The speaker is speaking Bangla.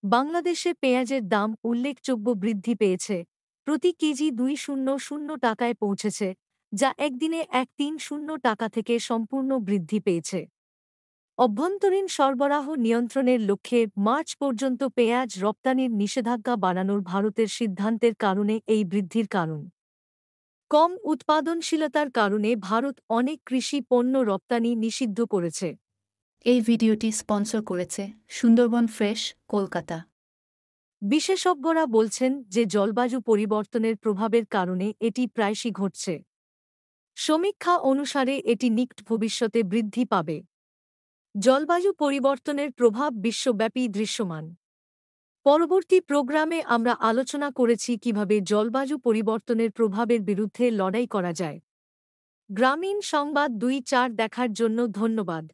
বাংলাদেশে পেঁয়াজের দাম উল্লেখযোগ্য বৃদ্ধি পেয়েছে, প্রতি কেজি ২০০ টাকায় পৌঁছেছে, যা একদিনে ১৩০ টাকা থেকে সম্পূর্ণ বৃদ্ধি পেয়েছে। অভ্যন্তরীণ সরবরাহ নিয়ন্ত্রণের লক্ষ্যে মার্চ পর্যন্ত পেঁয়াজ রপ্তানির নিষেধাজ্ঞা বাড়ানোর ভারতের সিদ্ধান্তের কারণে এই বৃদ্ধির কারণ। কম উৎপাদনশীলতার কারণে ভারত অনেক কৃষি পণ্য রপ্তানি নিষিদ্ধ করেছে। এই ভিডিওটি স্পন্সর করেছে সুন্দরবন ফ্রেশ, কলকাতা। বিশেষজ্ঞরা বলছেন যে জলবায়ু পরিবর্তনের প্রভাবের কারণে এটি প্রায়শই ঘটছে। সমীক্ষা অনুসারে এটি নিকট ভবিষ্যতে বৃদ্ধি পাবে। জলবায়ু পরিবর্তনের প্রভাব বিশ্বব্যাপী দৃশ্যমান। পরবর্তী প্রোগ্রামে আমরা আলোচনা করেছি কিভাবে জলবায়ু পরিবর্তনের প্রভাবের বিরুদ্ধে লড়াই করা যায়। গ্রামীণ সংবাদ ২-৪ দেখার জন্য ধন্যবাদ।